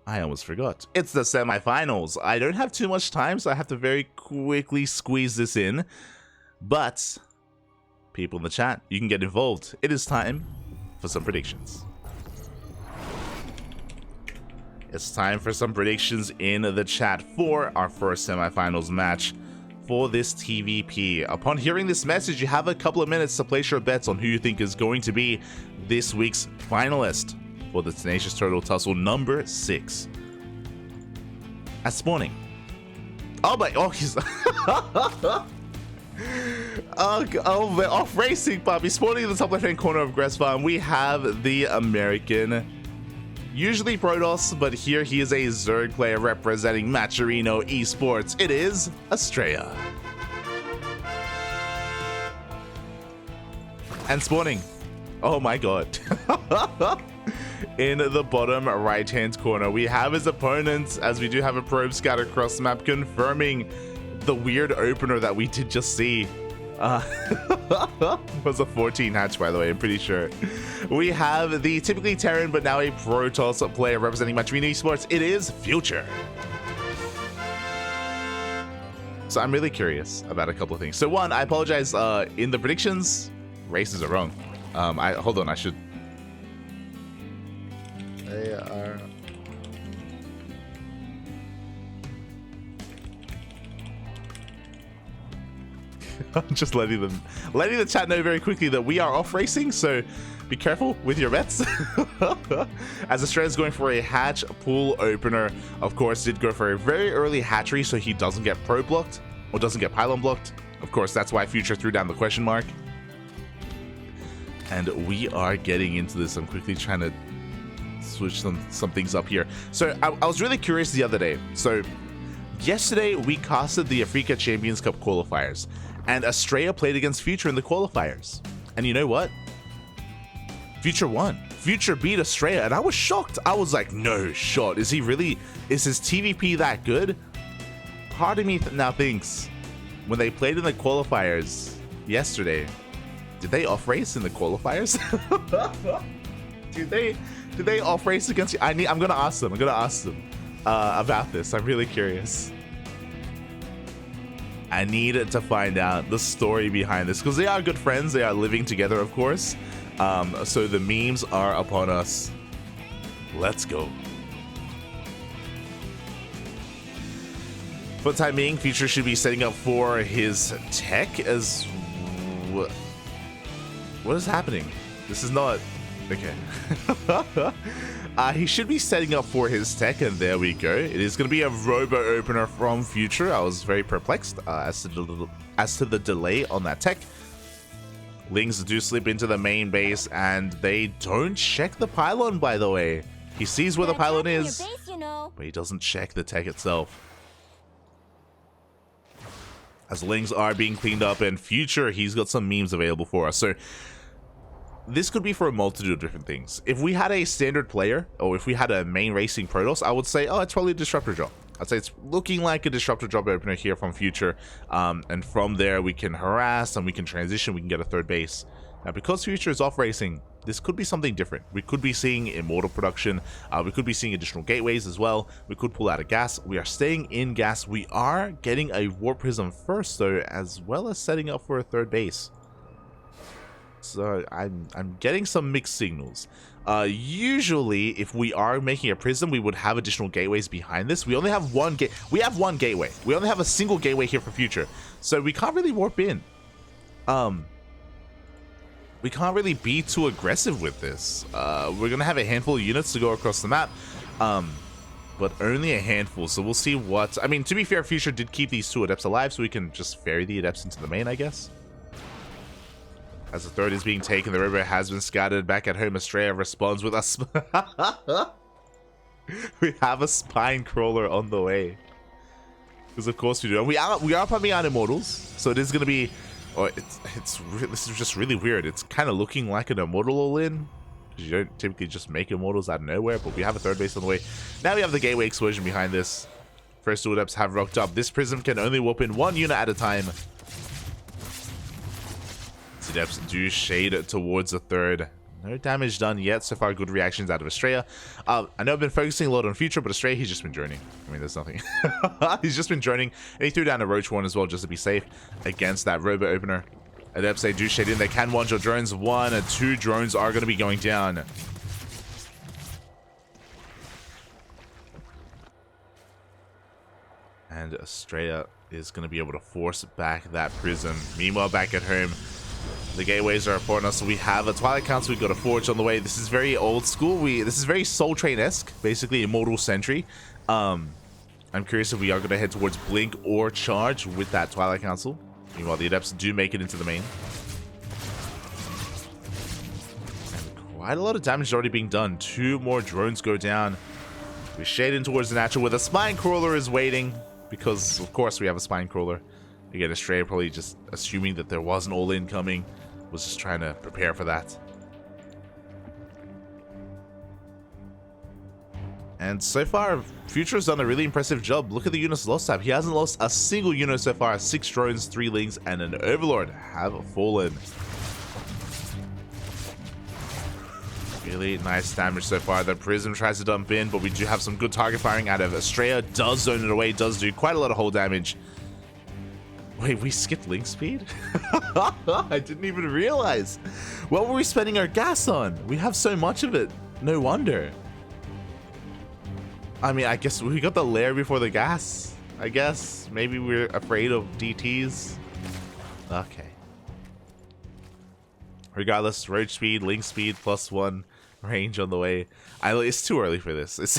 I almost forgot. It's the semifinals. I don't have too much time, so I have to very quickly squeeze this in. But, people in the chat, you can get involved. It is time for some predictions. It's time for some predictions in the chat for our first semifinals match for this TVP. Upon hearing this message, you have a couple of minutes to place your bets on who you think is going to be this week's finalist for the Tenacious Turtle Tussle number 6. At spawning. Oh my, oh, he's... oh, we're off racing, Bobby. Spawning in the top left-hand corner of Grass Farm, we have the American, usually Protoss, but here he is a Zerg player representing Macherino Esports. It is Astrea. And spawning. Oh my god. In the bottom right-hand corner, we have his opponents, as we do have a probe scattered across the map, confirming the weird opener that we did just see. Was a 14 hatch, by the way, I'm pretty sure. We have the typically Terran, but now a Protoss player representing Macherino Esports. It is Future. So I'm really curious about a couple of things. So one, I apologize, in the predictions, races are wrong. Hold on, I should... They are... I'm just letting the chat know very quickly that we are off racing, so be careful with your bets. As Astrea is going for a hatch pool opener, of course, did go for a very early hatchery so he doesn't get pro blocked or doesn't get pylon blocked. Of course, that's why Future threw down the question mark. And we are getting into this. I'm quickly trying to switch some things up here. So I was really curious the other day. So yesterday we casted the Africa Champions Cup qualifiers, and Astrea played against Future in the qualifiers. And you know what? Future won. Future beat Astrea, and I was shocked. I was like, no shot. Is he really? Is his TVP that good? Part of me now thinks, when they played in the qualifiers yesterday, did they off race in the qualifiers? Did they off race against you? I'm gonna ask them. About this. I'm really curious. I need to find out the story behind this, because they are good friends. They are living together, of course. So the memes are upon us. Let's go. For the time being, Future should be setting up for his tech as... What is happening? This is not... Okay. He should be setting up for his tech, and there we go. It is going to be a robo opener from Future. I was very perplexed as to the delay on that tech. Lings do slip into the main base, and they don't check the pylon, by the way. He sees where the pylon is, base, you know, but he doesn't check the tech itself. As Lings are being cleaned up, and Future, he's got some memes available for us. So this could be for a multitude of different things. If we had a standard player, or if we had a main racing Protoss, I would say, oh, it's probably a disruptor drop. I'd say it's looking like a disruptor drop opener here from Future. And from there, we can harass and we can transition, we can get a third base. Now, because Future is off racing, this could be something different. We could be seeing Immortal production. We could be seeing additional gateways as well. We could pull out a gas. We are staying in gas. We are getting a Warp Prism first, though, as well as setting up for a third base. So I'm getting some mixed signals. Usually, if we are making a prism, we would have additional gateways behind this. We only have one gate. We have one gateway. We only have a single gateway here for Future, so we can't really warp in. We can't really be too aggressive with this. We're gonna have a handful of units to go across the map, but only a handful. So we'll see what. I mean, to be fair, Future did keep these 2 adepts alive, so we can just ferry the adepts into the main, I guess. As the third is being taken, the river has been scattered. Back at home, Astrea responds with us. We have a spine crawler on the way. Because of course we do. And we are pumping out Immortals, so it is going to be... Oh, this is just really weird. It's kind of looking like an Immortal all-in, because you don't typically just make Immortals out of nowhere, but we have a third base on the way. Now we have the Gateway Explosion behind this. First 2 adepts have rocked up. This Prism can only warp in 1 unit at a time. Adepts do shade towards the third No damage done yet. So far, good reactions out of Astrea. I know I've been focusing a lot on Future, but Astrea, he's just been droning. I mean, there's nothing. He's just been droning. And he threw down a Roach one as well, just to be safe against that Robo Opener. Adepts, they do shade in. They can one-shot drones. 1 and 2 drones are going to be going down. And Astrea is going to be able to force back that Prism. Meanwhile, back at home, the gateways are upon us. So we have a Twilight Council. We've got a Forge on the way. This is very old school. This is very Soul Train-esque, basically Immortal Sentry. I'm curious if we are going to head towards Blink or Charge with that Twilight Council. Meanwhile, the Adepts do make it into the main. And quite a lot of damage already being done. 2 more drones go down. We're shading towards the natural where the Spine Crawler is waiting. Because, of course, we have a Spine Crawler. Again, Astrea probably just assuming that there was an all-in coming. Was just trying to prepare for that. And so far, Future has done a really impressive job. Look at the units lost tab. He hasn't lost a single unit so far. 6 drones, 3 lings, and an Overlord have fallen. Really nice damage so far. The Prism tries to dump in, but we do have some good target firing out of Astrea. Does zone it away, does do quite a lot of hull damage. Wait, we skipped link speed? I didn't even realize. What were we spending our gas on? We have so much of it. No wonder. I mean, I guess we got the lair before the gas. I guess. Maybe we're afraid of DTs. Okay. Regardless, road speed, link speed, +1. Range on the way. It's too early for this. It's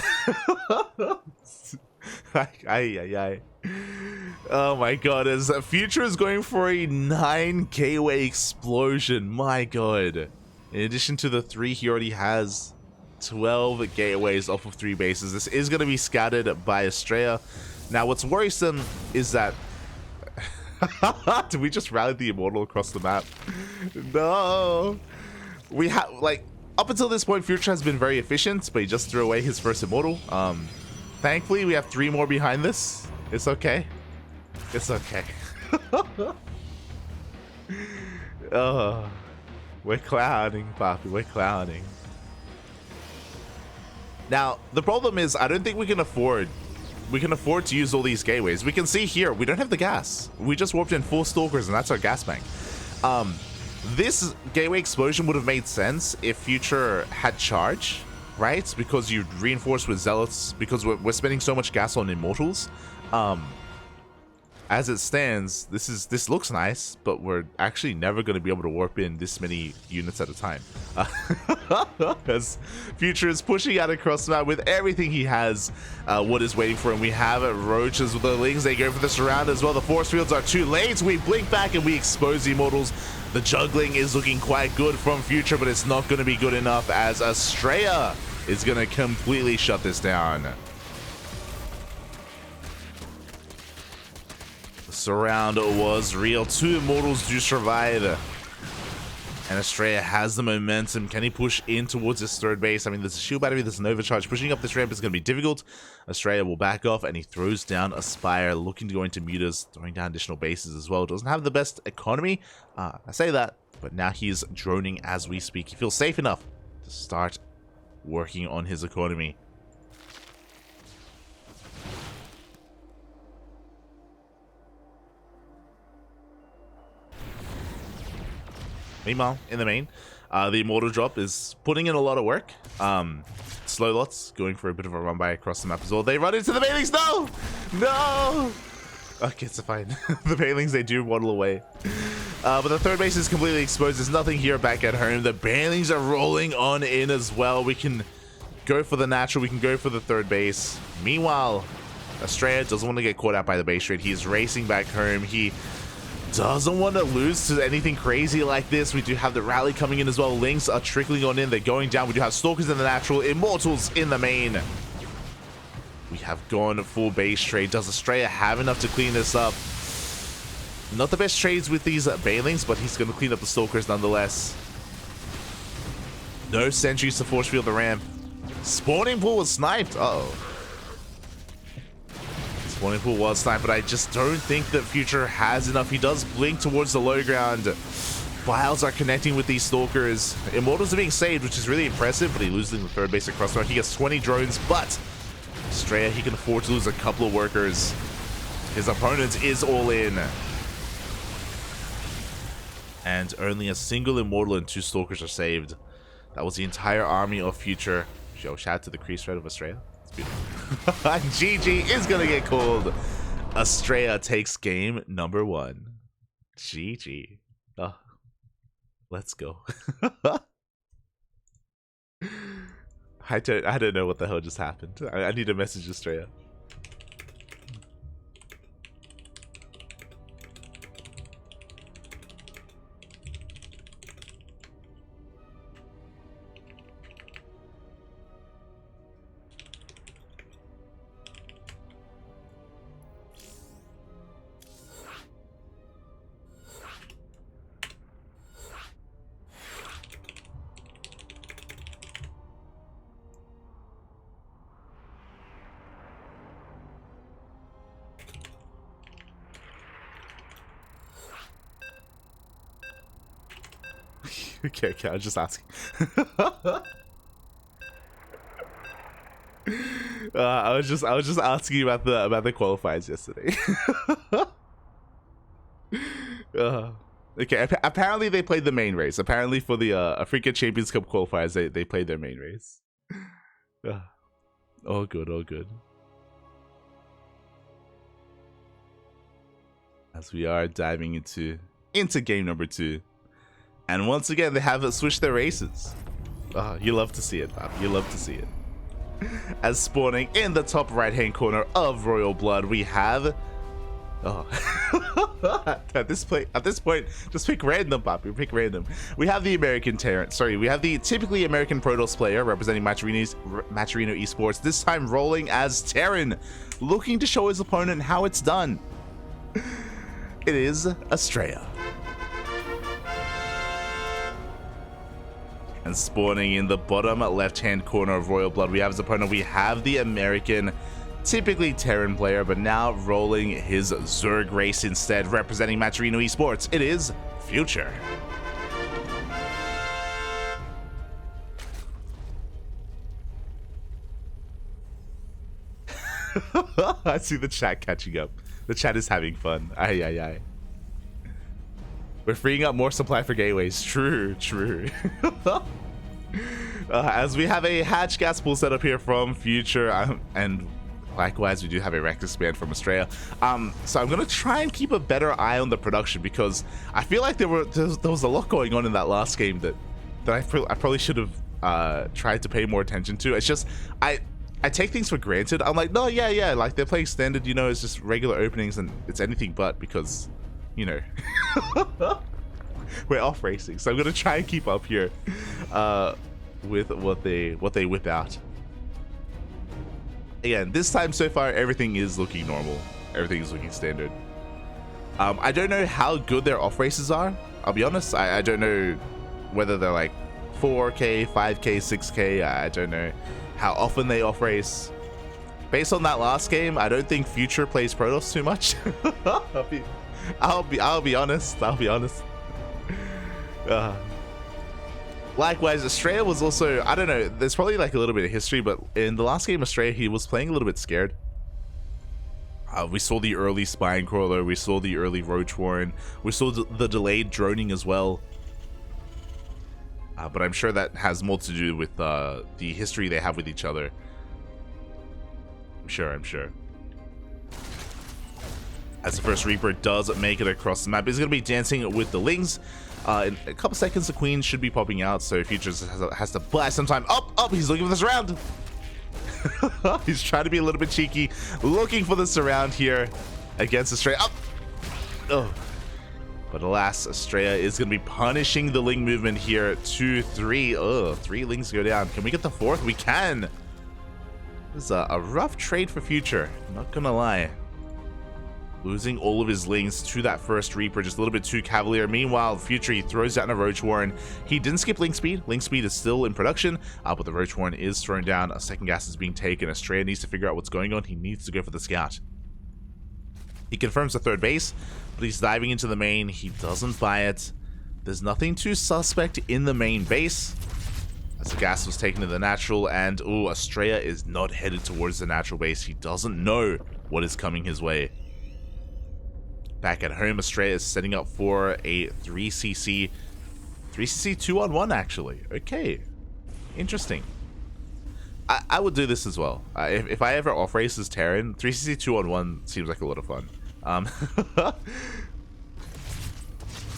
oh my god, as Future is going for a 9 gateway explosion. My god. In addition to the 3 he already has, 12 gateways off of 3 bases. This is going to be scattered by Astrea. Now what's worrisome is that did we just rally the Immortal across the map? No. We have, like, up until this point, Future has been very efficient, but he just threw away his first Immortal. Thankfully, we have 3 more behind this. It's okay. It's okay. Oh, we're clowning, Poppy. We're clowning. Now, the problem is, I don't think we can afford to use all these gateways. We can see here, we don't have the gas. We just warped in 4 Stalkers, and that's our gas bank. This gateway explosion would have made sense if Future had charge, right? Because you reinforce with Zealots, because we're spending so much gas on Immortals. As it stands, this looks nice, but we're actually never going to be able to warp in this many units at a time. As Future is pushing out across the map with everything he has, what is waiting for him. We have Roaches with the Lings. They go for the surround as well. The force fields are too late. We blink back and we expose the Immortals. The juggling is looking quite good from Future, but it's not going to be good enough as Astrea is going to completely shut this down. Surround was real. 2 Immortals do survive. And Astrea has the momentum. Can he push in towards his 3rd base? I mean, there's a shield battery, there's an overcharge. Pushing up this ramp is going to be difficult. Astrea will back off, and he throws down a Spire, looking to go into mutas, throwing down additional bases as well. Doesn't have the best economy. I say that, but now he's droning as we speak. He feels safe enough to start working on his economy. Meanwhile, in the main, the Immortal drop is putting in a lot of work. Slow Lots going for a bit of a run by across the map as well. They run into the Banelings. No! No! Okay, it's fine. The Banelings, they do waddle away. But the 3rd base is completely exposed. There's nothing here back at home. The Banelings are rolling on in as well. We can go for the natural. We can go for the 3rd base. Meanwhile, Astrea doesn't want to get caught out by the base trade. He's racing back home. He doesn't want to lose to anything crazy like this. We do have the rally coming in as well. Lings are trickling on in. They're going down. We do have Stalkers in the natural. Immortals in the main. We have gone full base trade. Does Astrea have enough to clean this up? Not the best trades with these Banelings, but he's going to clean up the Stalkers nonetheless. No sentries to force field the ramp. Spawning pool was sniped. Uh-oh. Spawning pool was sniped, but I just don't think that Future has enough. He does blink towards the low ground. Files are connecting with these Stalkers. Immortals are being saved, which is really impressive, but he loses the third base across the He gets 20 drones, but Astrea, he can afford to lose a couple of workers. His opponent is all in. And only a single Immortal and 2 Stalkers are saved. That was the entire army of Future. Yo, shout out to the crease thread of Astrea. It's beautiful. GG is gonna get called. Astrea takes game number 1. GG. Oh, let's go. I don't know what the hell just happened. I need to message Astrea. Okay, I was just asking. I was just asking about the qualifiers yesterday. Okay, apparently they played the main race. Apparently for the Africa Champions Cup qualifiers, they played their main race. All good, all good. As we are diving into game number 2. And once again, they have switched their races. You love to see it, Bob. You love to see it. As spawning in the top right-hand corner of Royal Blood, we have... at this point, just pick random, Bob. Pick random. We have the American Terran. Sorry, we have the typically American Protoss player representing Maturino Esports. This time rolling as Terran, looking to show his opponent how it's done. It is Astrea. And spawning in the bottom left-hand corner of Royal Blood, we have his opponent. We have the American, typically Terran player, but now rolling his Zerg race instead, representing Maturino Esports. It is Future. I see the chat catching up. The chat is having fun. Aye, aye, aye. We're freeing up more supply for gateways. True, true. As we have a hatch gas pool set up here from Future, and likewise we do have a Rex expand from Astrea. So I'm gonna try and keep a better eye on the production, because I feel like there was a lot going on in that last game that I probably should have tried to pay more attention to. It's just I take things for granted. I'm like, no, yeah, like they're playing standard, you know, it's just regular openings and it's anything but, because, you know, we're off racing. So I'm gonna try and keep up here with what they whip out. Again, this time so far, everything is looking normal. Everything is looking standard. I don't know how good their off races are. I'll be honest. I don't know whether they're like 4K, 5K, 6K. I don't know how often they off race. Based on that last game, I don't think Future plays Protoss too much. I'll be honest. Likewise, Astrea was also, I don't know, there's probably like a little bit of history, but in the last game, Astrea, he was playing a little bit scared. We saw the early Spine Crawler, we saw the early Roach Warren, we saw the delayed droning as well. But I'm sure that has more to do with the history they have with each other. I'm sure. As the first Reaper does make it across the map, he's going to be dancing with the Lings. In a couple seconds, the Queen should be popping out, so Future has to blast sometime. Up, he's looking for the surround. He's trying to be a little bit cheeky, looking for the surround here against Astrea. Up. Oh. But alas, Astrea is going to be punishing the Ling movement here. 2, 3. Oh, 3 Lings go down. Can we get the 4th? We can. This is a rough trade for Future, not gonna lie. Losing all of his Lings to that first Reaper, just a little bit too cavalier. Meanwhile, Future, he throws down a Roach Warren. He didn't skip Link Speed. Link Speed is still in production, but the Roach Warren is thrown down. A second gas is being taken. Astrea needs to figure out what's going on. He needs to go for the scout. He confirms the third base, but he's diving into the main. He doesn't buy it. There's nothing too suspect in the main base, as the gas was taken to the natural, and ooh, Astrea is not headed towards the natural base. He doesn't know what is coming his way. Back at home, Astrea is setting up for a 3cc 2-on-1 actually. Okay, interesting. I would do this as well. If I ever off race as Terran, 3cc 2-on-1 seems like a lot of fun.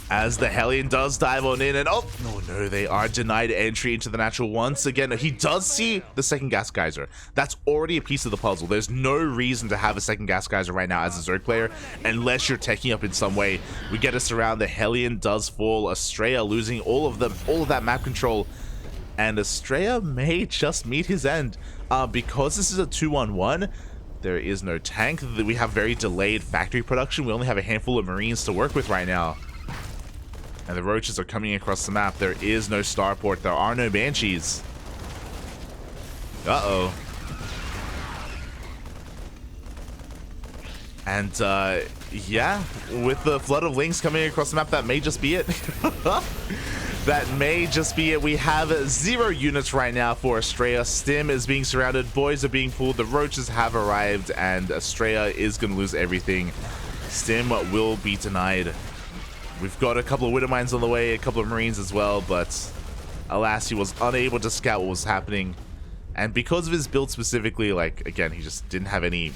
As the Hellion does dive on in, and oh no, they are denied entry into the natural once again. He does see the second gas geyser. That's already a piece of the puzzle. There's no reason to have a second gas geyser right now as a Zerg player unless you're teching up in some way. We get us around. The Hellion does fall. Astrea losing all of that map control, and Astrea may just meet his end. Because this is a 2-on-1, there is no tank. We have very delayed factory production. We only have a handful of Marines to work with right now. And the roaches are coming across the map. There is no starport. There are no banshees. Uh-oh. And, yeah, with the flood of links coming across the map, that may just be it. That may just be it. We have 0 units right now for Astrea. Stim is being surrounded. Boys are being pulled. The roaches have arrived, and Astrea is going to lose everything. Stim will be denied. We've got a couple of Widow Mines on the way, a couple of Marines as well, but alas, he was unable to scout what was happening. And because of his build specifically, like, again, he just didn't have any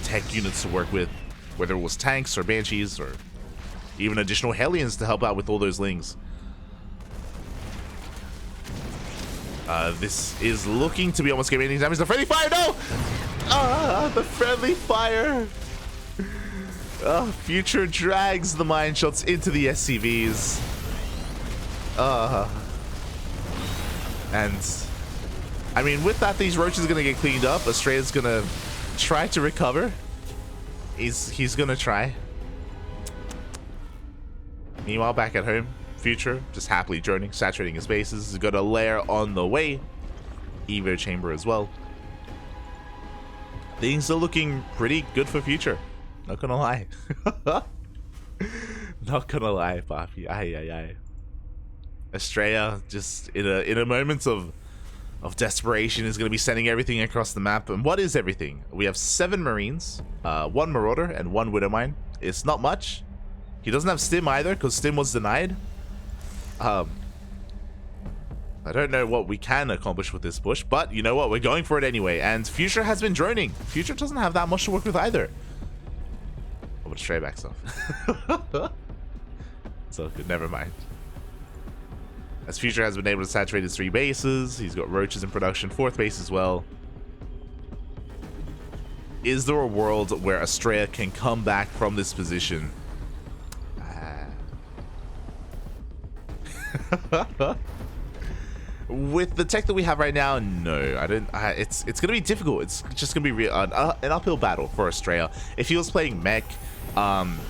tech units to work with, whether it was tanks or banshees or even additional Hellions to help out with all those lings. This is looking to be almost getting any damage. The friendly fire, no! The friendly fire! Future drags the mine shots into the SCVs. And I mean, with that, these roaches are gonna get cleaned up. Astrea's gonna try to recover. He's gonna try. Meanwhile, back at home, Future just happily droning, saturating his bases. He's got a lair on the way. Evo chamber as well. Things are looking pretty good for Future. Not gonna lie. Not gonna lie, Papi. Aye. Astrea just in a moment of desperation is gonna be sending everything across the map. And what is everything? We have 7 Marines, 1 Marauder, and 1 Widow Mine. It's not much. He doesn't have Stim either, because Stim was denied. I don't know what we can accomplish with this push, but you know what? We're going for it anyway. And Future has been droning. Future doesn't have that much to work with either. But Astrea backs off. So good, never mind. As Future has been able to saturate his 3 bases, he's got roaches in production, 4th base as well. Is there a world where Astrea can come back from this position? With the tech that we have right now, no, I don't. It's gonna be difficult. It's just gonna be an uphill battle for Astrea. If he was playing mech,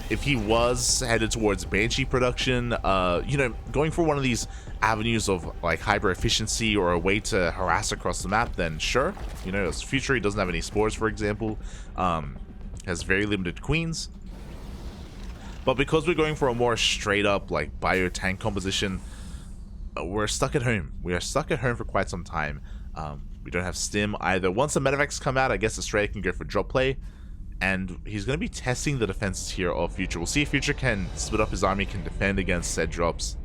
if he was headed towards Banshee production, you know, going for one of these avenues of like hyper efficiency or a way to harass across the map, then sure. You know, as Future, he doesn't have any spores, for example. Has very limited queens. But because we're going for a more straight up like bio tank composition, we're stuck at home. We are stuck at home for quite some time. We don't have Stim either. Once the medevacs come out, I guess Astrea can go for drop play. And he's going to be testing the defenses here of Future. We'll see if Future can split up his army, can defend against said drops.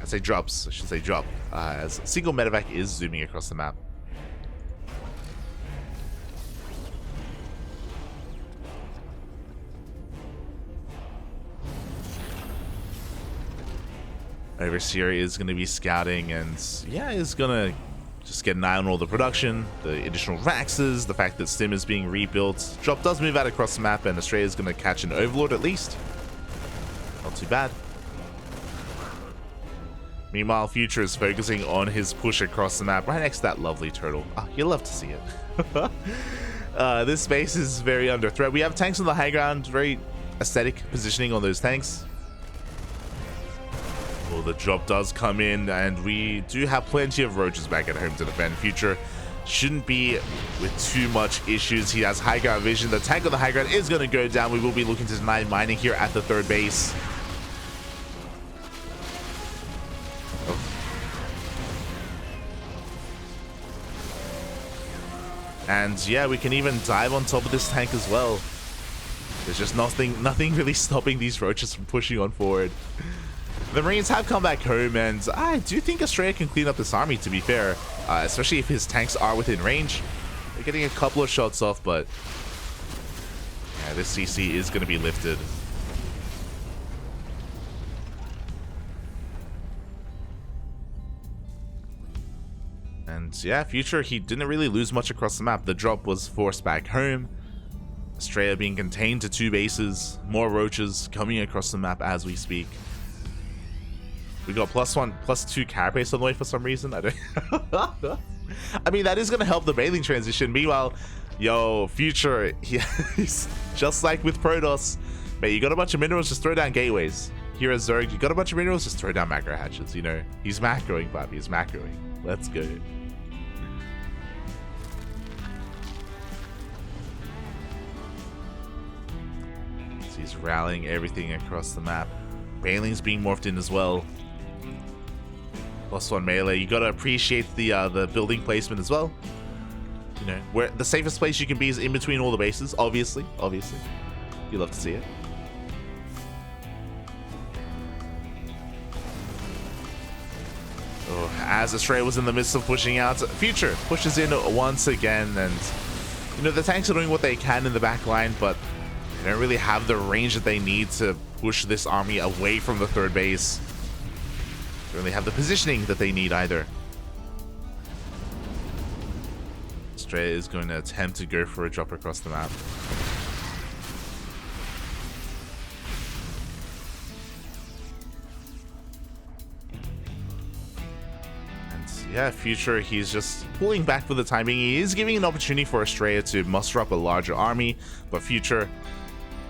I say drops, I should say drop. As a single medevac is zooming across the map. Overseer is going to be scouting, and yeah, is going to just get an eye on all the production, the additional Raxes, the fact that Stim is being rebuilt. Drop does move out across the map, and Astrea is going to catch an Overlord at least. Not too bad. Meanwhile, Future is focusing on his push across the map, right next to that lovely turtle. Oh, you love to see it. This base is very under threat. We have tanks on the high ground, very aesthetic positioning on those tanks. Well, the drop does come in, and we do have plenty of roaches back at home to defend. Future shouldn't be with too much issues. He has high ground vision. The tank on the high ground is going to go down. We will be looking to deny mining here at the 3rd base. And yeah, we can even dive on top of this tank as well. There's just nothing really stopping these roaches from pushing on forward. The Marines have come back home, and I do think Astrea can clean up this army, to be fair. Especially if his tanks are within range. They're getting a couple of shots off, but yeah, this CC is going to be lifted. And yeah, Future, he didn't really lose much across the map. The drop was forced back home. Astrea being contained to 2 bases. More roaches coming across the map as we speak. We got +1, +2 carapace on the way for some reason. I don't. I mean, that is gonna help the bathing transition. Meanwhile, yo, Future, he's just like with Protoss. Mate, you got a bunch of minerals, just throw down gateways. Here at Zerg, you got a bunch of minerals, just throw down macro hatchets. You know, he's macroing, Papi. He's macroing. Let's go. So he's rallying everything across the map. Baneling's being morphed in as well. +1 melee. You gotta appreciate the building placement as well. You know, where the safest place you can be is in between all the bases. Obviously. You love to see it. Oh, as Astrea was in the midst of pushing out, Future pushes in once again, and you know the tanks are doing what they can in the back line, but they don't really have the range that they need to push this army away from the 3rd base. They don't really have the positioning that they need either. Astrea is going to attempt to go for a drop across the map. Yeah, Future, he's just pulling back for the time being. He is giving an opportunity for Astrea to muster up a larger army, but Future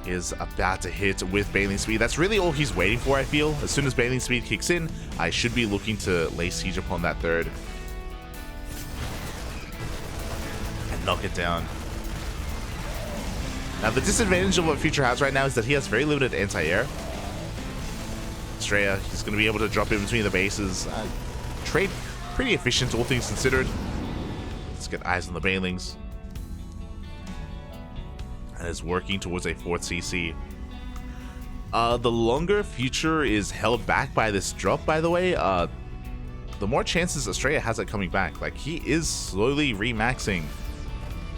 is about to hit with Baneling Speed. That's really all he's waiting for, I feel. As soon as Baneling Speed kicks in, I should be looking to lay siege upon that 3rd. And knock it down. Now, the disadvantage of what Future has right now is that he has very limited anti-air. Astrea, he's going to be able to drop in between the bases. Trade pretty efficient, all things considered. Let's get eyes on the Banelings. And is working towards a 4th CC. The longer Future is held back by this drop, by the way, the more chances Astrea has at coming back. Like, he is slowly remaxing.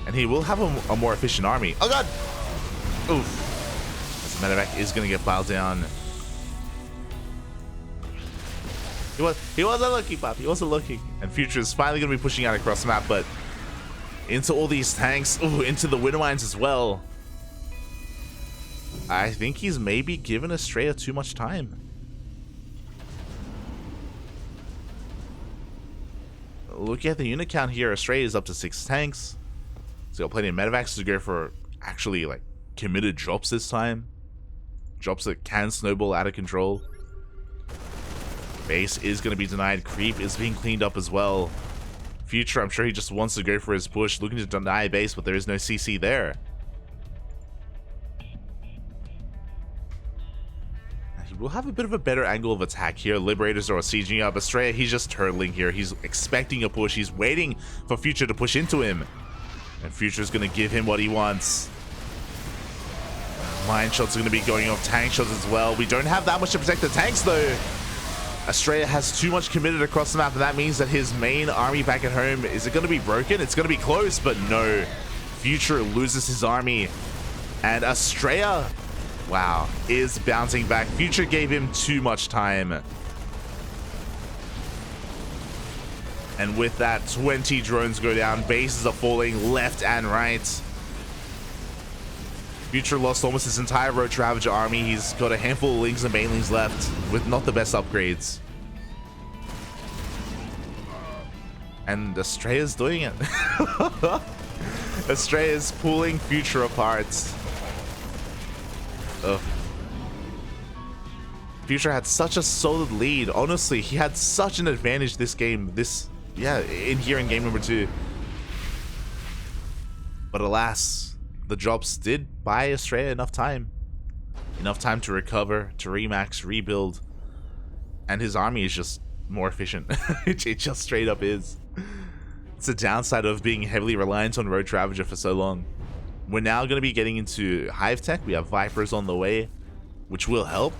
And he will have a more efficient army. Oh god! Oof. As the medevac is going to get piled down. He wasn't looking, Pop. He wasn't looking. And Future is finally going to be pushing out across the map, but into all these tanks. Ooh, into the wind mines as well. I think he's maybe given Astrea too much time. Look at the unit count here. Astrea is up to 6 tanks. He's got plenty of medevacs to go for actually, like, committed drops this time. Drops that can snowball out of control. Base is going to be denied. Creep is being cleaned up as well. Future, I'm sure he just wants to go for his push, looking to deny base, but there is no CC there. He will have a bit of a better angle of attack here. Liberators are sieging up. Astrea, he's just turtling here. He's expecting a push. He's waiting for Future to push into him. And Future's going to give him what he wants. Mine shots are going to be going off. Tank shots as well. We don't have that much to protect the tanks, though. Astrea has too much committed across the map, and that means that his main army back at home, is it going to be broken? It's going to be close, but no. Future loses his army, and Astrea, wow, is bouncing back. Future gave him too much time. And with that, 20 drones go down. Bases are falling left and right. Future lost almost his entire Roach Ravager army. He's got a handful of Lings and Banelings left with not the best upgrades. And Astrea's doing it. Astrea's pulling Future apart. Ugh. Future had such a solid lead. Honestly, he had such an advantage this game. In game number 2. But alas, the drops did buy Astrea enough time. Enough time to recover, to remax, rebuild. And his army is just more efficient. It just straight up is. It's a downside of being heavily reliant on Roach Ravager for so long. We're now going to be getting into Hive Tech. We have Vipers on the way, which will help.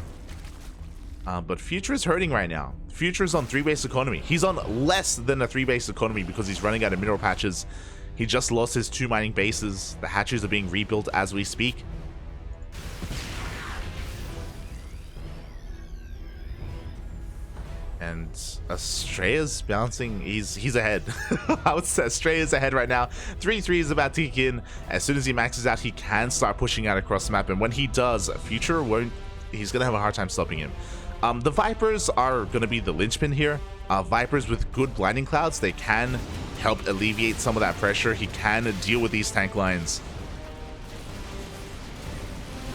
But Future is hurting right now. Future is on 3-base economy. He's on less than a 3-base economy because he's running out of mineral patches. He just lost his 2 mining bases. The hatcheries are being rebuilt as we speak. And Astrea's bouncing. He's ahead. I would say Astrea's ahead right now. 3-3 is about to kick in. As soon as he maxes out, he can start pushing out across the map. And when he does, Future won't. He's gonna have a hard time stopping him. The Vipers are gonna be the linchpin here. Vipers with good blinding clouds, they can help alleviate some of that pressure. He can deal with these tank lines.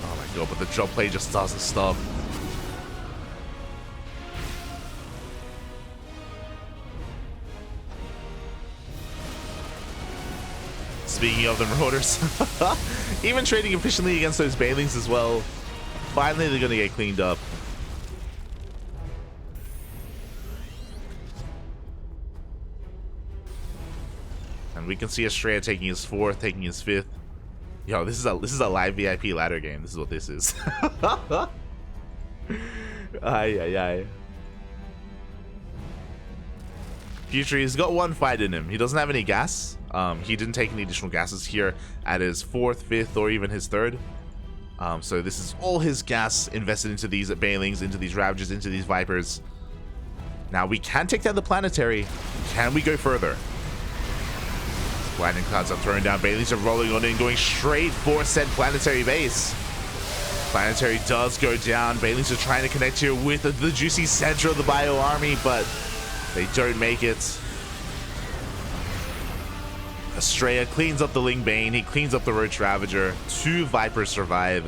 Oh my god! But the drop play just doesn't stop. Speaking of the Marauders, even trading efficiently against those Banelings as well. Finally, they're going to get cleaned up. And we can see Astrea taking his 4th, taking his 5th. Yo, this is a live VIP ladder game. This is what this is. Ay. Future, he's got 1 fight in him. He doesn't have any gas. He didn't take any additional gases here at his 4th, 5th, or even his 3rd. So this is all his gas invested into these Banelings, into these Ravagers, into these Vipers. Now we can take down the Planetary. Can we go further? Blinding clouds are thrown down. Banelings are rolling on in, going straight for said Planetary base. Planetary does go down. Banelings are trying to connect here with the juicy center of the Bio Army, but they don't make it. Astrea cleans up the Ling Bane. He cleans up the Roach Ravager. 2 Vipers survive.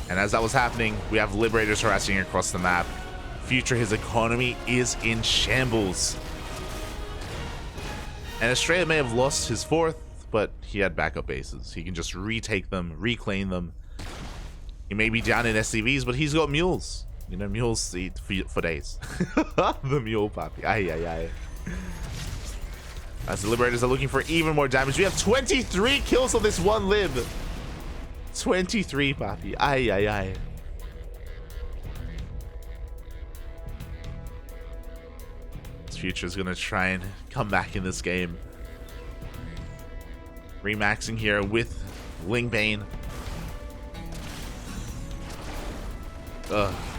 And as that was happening, we have Liberators harassing across the map. Future, his economy is in shambles. And Astrea may have lost his 4th, but he had backup bases. He can just retake them, reclaim them. He may be down in SCVs, but he's got mules. You know, mules eat for days. The mule puppy. Ay. As the Liberators are looking for even more damage. We have 23 kills on this one lib. 23, papi. Ay. This Future is going to try and come back in this game. Remaxing here with Ling Bane.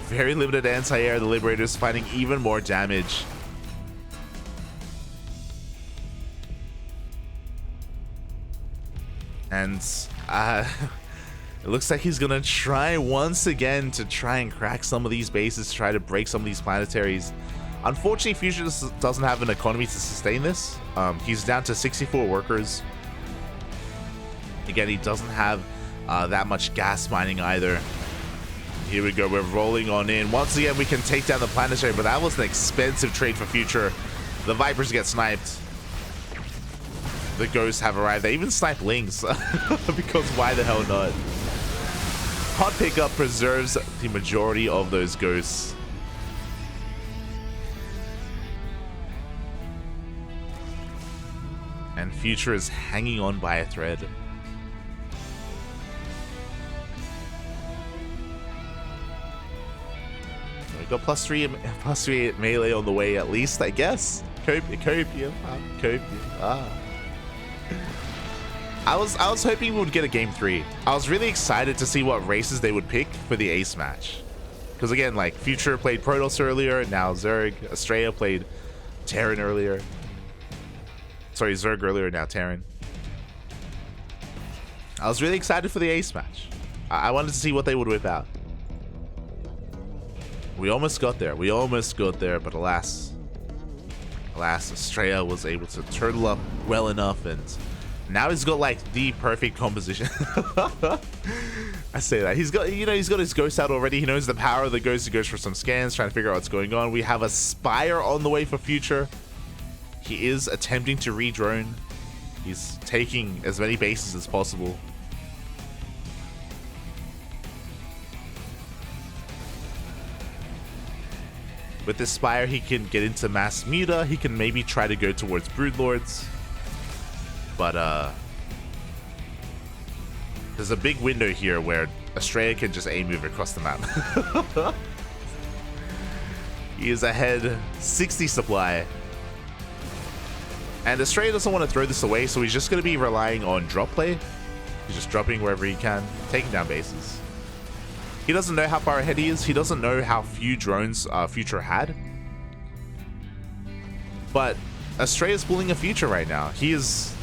Very limited anti-air. The Liberators finding even more damage. And it looks like he's gonna try once again to try and crack some of these bases, try to break some of these planetaries. Unfortunately, Future doesn't have an economy to sustain this. He's down to 64 workers. Again, he doesn't have that much gas mining either. Here we go, we're rolling on in. Once again, we can take down the planetary, but that was an expensive trade for Future. The Vipers get sniped. The Ghosts have arrived. They even snipe Lings, because why the hell not? Hot Pickup preserves the majority of those Ghosts. And Future is hanging on by a thread. We got +3 melee on the way at least, I guess. Copium. I was hoping we would get a game 3. I was really excited to see what races they would pick for the ace match. Because again, like, Future played Protoss earlier, now Zerg. Astrea played Terran earlier. Sorry, Zerg earlier, now Terran. I was really excited for the ace match. I wanted to see what they would whip out. We almost got there. But alas, Astrea was able to turtle up well enough, and now he's got like the perfect composition. I say that he's got his ghost out already. He knows the power of the ghost. He goes for some scans, trying to figure out what's going on. We have a Spire on the way for Future. He is attempting to re-drone. He's taking as many bases as possible. With this Spire, he can get into Mass Muta. He can maybe try to go towards Broodlords. But, there's a big window here where Astrea can just A-move across the map. He is ahead 60 supply. And Astrea doesn't want to throw this away, so he's just going to be relying on drop play. He's just dropping wherever he can, taking down bases. He doesn't know how far ahead he is. He doesn't know how few drones Future had. But Astrea is pulling a Future right now. He is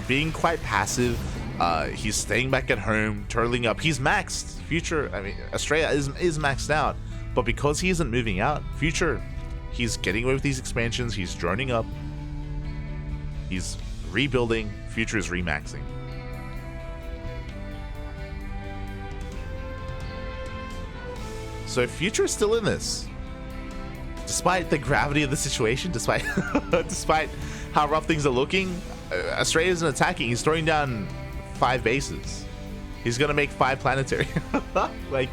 being quite passive. He's staying back at home, turtling up. He's maxed. Future, I mean, Astrea is maxed out. But because he isn't moving out, Future, he's getting away with these expansions. He's droning up. He's rebuilding. Future is remaxing. So Future is still in this. Despite the gravity of the situation, despite how rough things are looking, Astrea isn't attacking. He's throwing down 5 bases. He's gonna make 5 planetary. Like,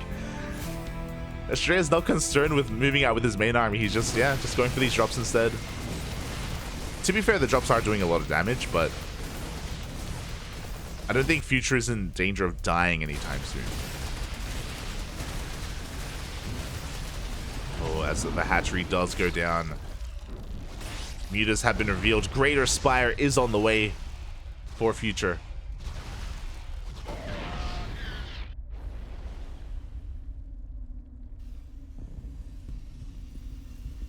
Astrea is not concerned with moving out with his main army. He's just going for these drops instead. To be fair, the drops are doing a lot of damage, but I don't think Future is in danger of dying anytime soon. Oh, as the hatchery does go down. Mutas have been revealed. Greater Spire is on the way for Future.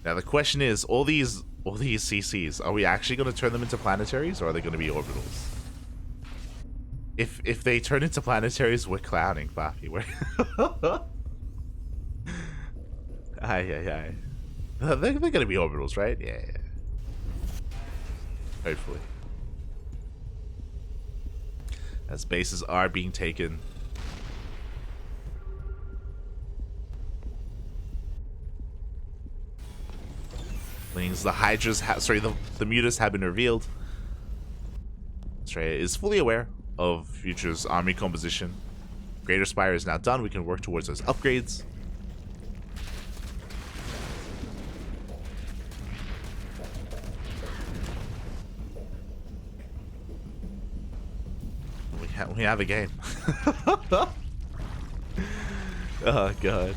Now the question is, all these CCs, are we actually going to turn them into planetaries, or are they going to be orbitals? If they turn into planetaries, we're clowning, Fafi. Aye. They're going to be orbitals, right? Yeah. Hopefully. As bases are being taken. The Hydras, the Mutas have been revealed. Astrea is fully aware of Future's army composition. Greater Spire is now done. We can work towards those upgrades. We have a game. Oh god.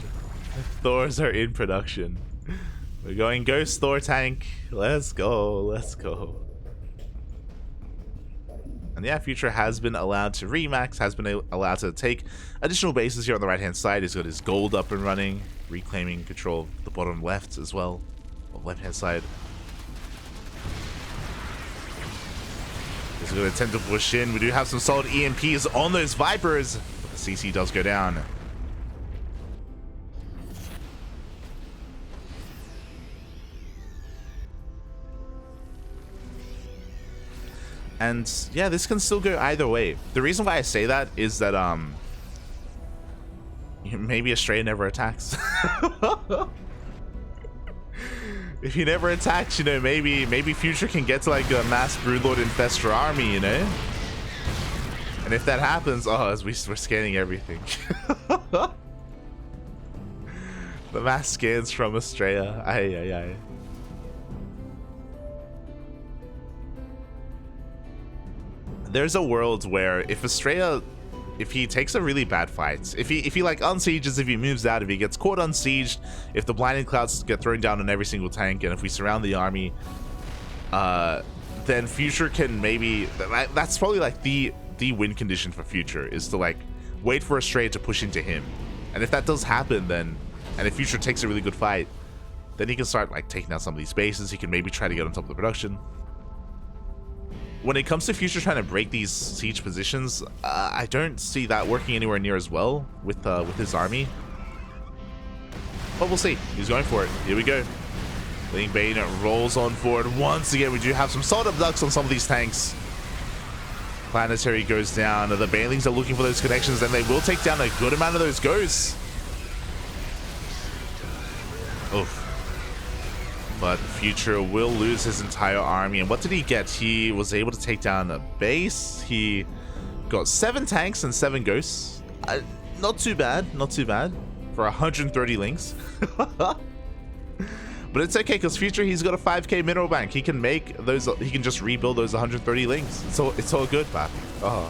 Thors are in production. We're going Ghost Thor tank. Let's go. And yeah, Future has been allowed to remax, has been allowed to take additional bases here on the right-hand side. He's got his gold up and running, reclaiming control of the bottom left as well, on left-hand side. He's going to attempt to push in. We do have some solid EMPs on those Vipers, but the CC does go down. And yeah, this can still go either way. The reason why I say that is that maybe Astrea never attacks. If he never attacks, you know, maybe Future can get to like a mass Broodlord Infestor army, you know. And if that happens, oh, as we're scanning everything. The mass scans from Astrea. Aye. There's a world where if Astrea, if he takes a really bad fight, if he like unsieges, if he moves out, if he gets caught unsieged, if the blinding clouds get thrown down on every single tank, and if we surround the army, then Future can maybe, that's probably like the win condition for Future, is to like wait for Astrea to push into him. And if that does happen, then, and if Future takes a really good fight, then he can start like taking out some of these bases. He can maybe try to get on top of the production. When it comes to Future trying to break these siege positions, I don't see that working anywhere near as well with his army. But we'll see. He's going for it. Here we go. Ling Bane rolls on forward. Once again, we do have some solid abducts on some of these tanks. Planetary goes down. The Banelings are looking for those connections, and they will take down a good amount of those ghosts. Oof. But Future will lose his entire army. And what did he get? He was able to take down a base. He got 7 tanks and 7 ghosts. Not too bad. Not too bad for 130 links. But it's okay, because Future, he's got a 5k mineral bank. He can make those, he can just rebuild those 130 lings. It's all good, man. Oh.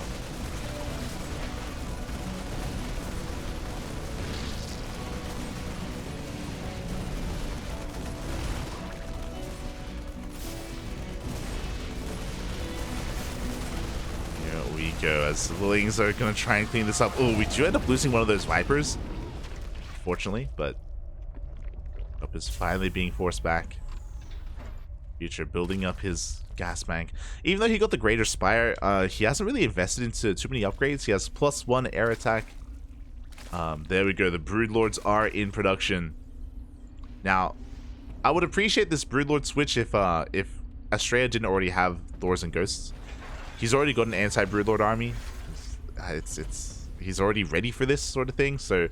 Here we go, as the lings are going to try and clean this up. Oh, we do end up losing one of those Vipers, fortunately, but Up is finally being forced back. Future building up his gas bank. Even though he got the Greater Spire, he hasn't really invested into too many upgrades. He has +1 air attack. There we go. The Broodlords are in production. Now, I would appreciate this Broodlord switch if Astrea didn't already have Thors and Ghosts. He's already got an anti-Broodlord army. He's already ready for this sort of thing, so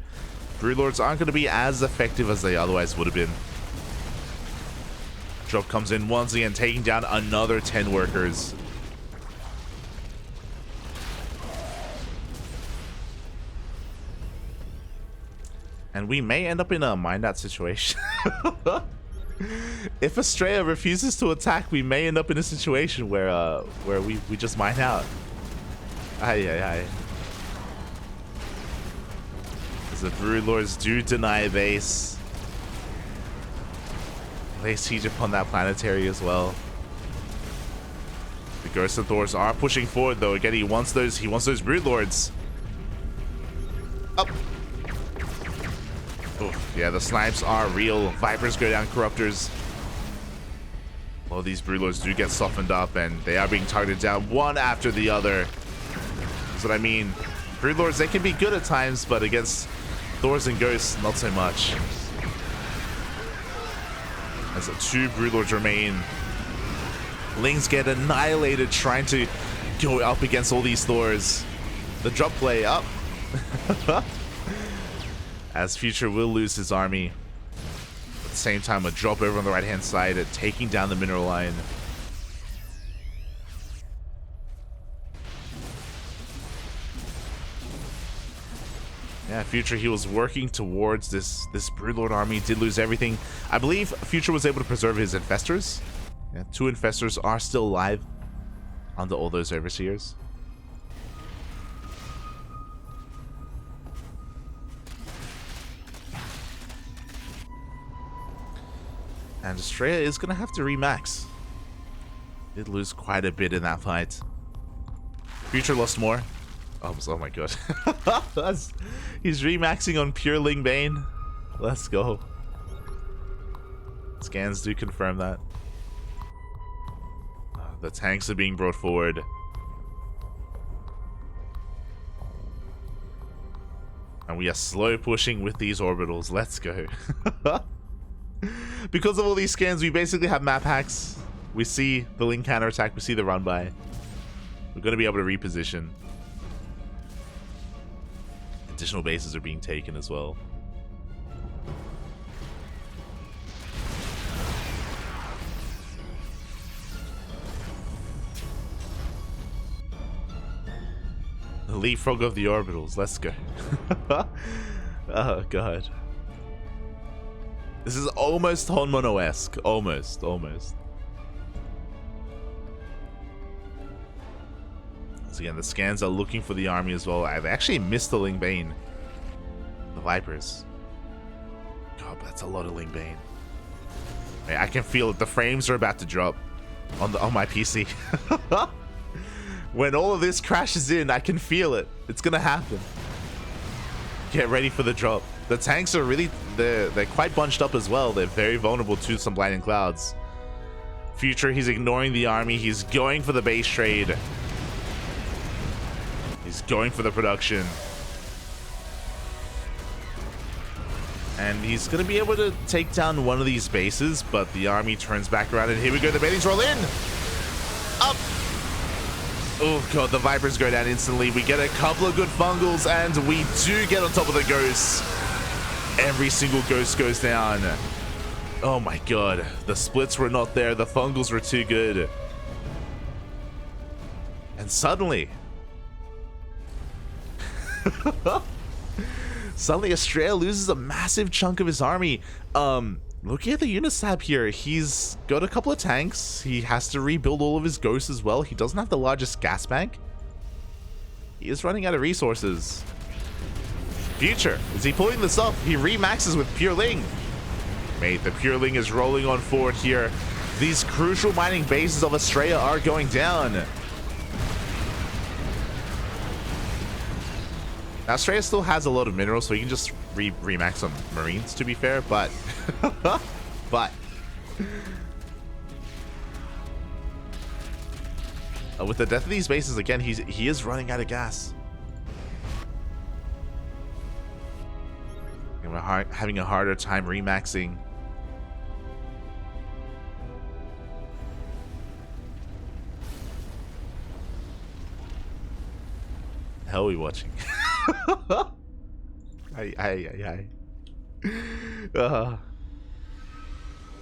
Broodlords aren't going to be as effective as they otherwise would have been. Drop comes in once again, taking down another 10 workers. And we may end up in a mine out situation. If Astrea refuses to attack, we may end up in a situation where we just mine out. Aye. As the Broodlords do deny base. They siege upon that planetary as well. The Ghosts and Thors are pushing forward though. Again, he wants those Broodlords. Up. Oof, yeah, the snipes are real. Vipers go down, Corruptors. Well, these Broodlords do get softened up and they are being targeted down one after the other. That's what I mean. Broodlords, they can be good at times, but against Thors and Ghosts, not so much. As 2 Broodlords remain. Lings get annihilated trying to go up against all these Thors. The drop play up. As Future will lose his army. At the same time, a drop over on the right hand side, taking down the mineral line. Yeah, Future, he was working towards this Broodlord army, did lose everything. I believe Future was able to preserve his Infestors. Yeah, 2 Infestors are still alive under all those Overseers. And Astrea is going to have to remax. Did lose quite a bit in that fight. Future lost more. Oh my god. He's remaxing on pure Ling Bane. Let's go. Scans do confirm that. The tanks are being brought forward. And we are slow pushing with these orbitals. Let's go. Because of all these scans, we basically have map hacks. We see the Ling counterattack. We see the run by. We're going to be able to reposition. Additional bases are being taken as well. The leapfrog of the orbitals. Let's go. Oh god. This is almost Honmono-esque. Almost. So again, the scans are looking for the army as well. I've actually missed the Ling Bane. The Vipers. God, that's a lot of Ling Bane. I can feel it. The frames are about to drop on my PC. When all of this crashes in, I can feel it. It's gonna happen. Get ready for the drop. The tanks are really, they're quite bunched up as well. They're very vulnerable to some blinding clouds. Future, he's ignoring the army. He's going for the base trade. He's going for the production. And he's going to be able to take down one of these bases, but the army turns back around, and here we go. The Bailings roll in. Up. Oh, God, the Vipers go down instantly. We get a couple of good fungals, and we do get on top of the Ghosts. Every single Ghost goes down. Oh, my God. The splits were not there. The fungals were too good. And suddenly... Suddenly Astrea loses a massive chunk of his army. Looking at the unit tab here, he's got a couple of tanks. He has to rebuild all of his ghosts as well. He doesn't have the largest gas bank. He is running out of resources. Future, is he pulling this off? He remaxes with Pureling. Mate, the Pureling is rolling on forward here. These crucial mining bases of Astrea are going down. Astrea still has a lot of minerals, so he can just remax some marines, to be fair, but with the death of these bases again, he is running out of gas. And we're having a harder time remaxing. The hell are we watching?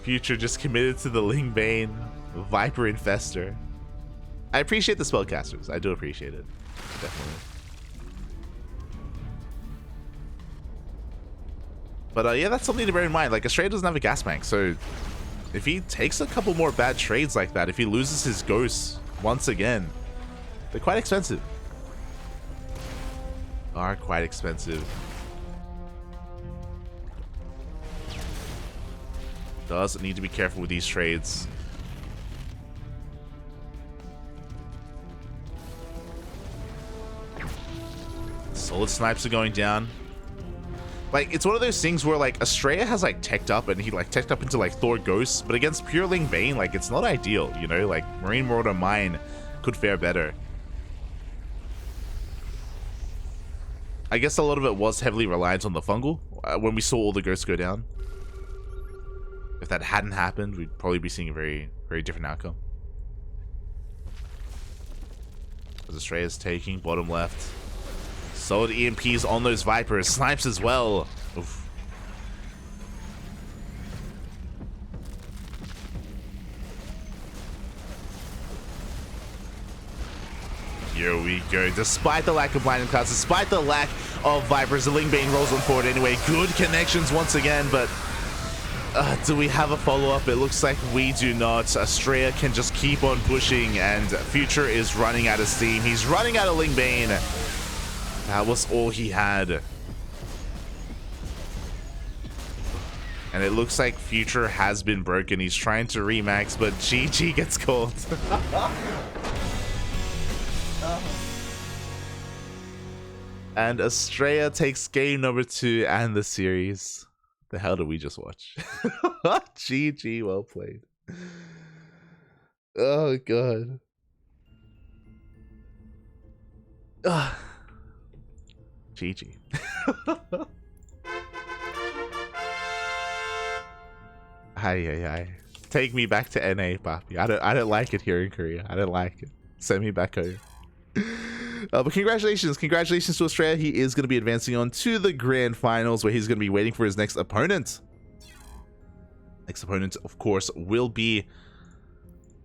Future just committed to the Lingbane Viper Infester. I appreciate the spellcasters. I do appreciate it. Definitely. But yeah, that's something to bear in mind. Like, Astrea doesn't have a gas bank, so if he takes a couple more bad trades like that, if he loses his ghosts once again, they're quite expensive. Are quite expensive. Does need to be careful with these trades. Solid snipes are going down. Like, it's one of those things where, like, Astrea has, like, teched up, and he, like, teched up into, like, Thor Ghosts, but against Pureling Bane, like, it's not ideal, you know? Like, Marine Marauder Mine could fare better. I guess a lot of it was heavily reliant on the fungal when we saw all the ghosts go down. If that hadn't happened, we'd probably be seeing a very, very different outcome. As Astrea is taking bottom left. Solid EMPs on those Vipers. Snipes as well. Oof. Here we go. Despite the lack of blinding clouds, despite the lack of Vipers, the Lingbane rolls on forward anyway. Good connections once again, but do we have a follow-up? It looks like we do not. Astrea can just keep on pushing, and Future is running out of steam. He's running out of Lingbane. That was all he had. And it looks like Future has been broken. He's trying to remax, but GG gets called. And Astrea takes game number 2 and the series. The hell did we just watch? GG, well played. Oh, God. GG. Hi. Take me back to NA, Papi. I don't like it here in Korea. I don't like it. Send me back home. But congratulations to Astrea. He is going to be advancing on to the grand finals, where he's going to be waiting for his next opponent. Next opponent, of course, will be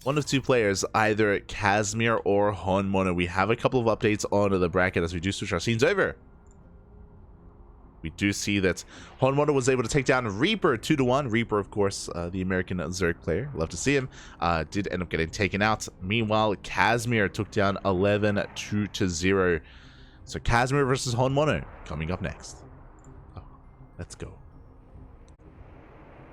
one of two players, either Casimir or Honmono. We have a couple of updates on the bracket as we do switch our scenes over. We do see that Honmono was able to take down Reaper 2-1. Reaper, of course, the American Zerg player. Love to see him. Did end up getting taken out. Meanwhile, Casimir took down 11-2-0. So Casimir versus Honmono coming up next. Oh, let's go.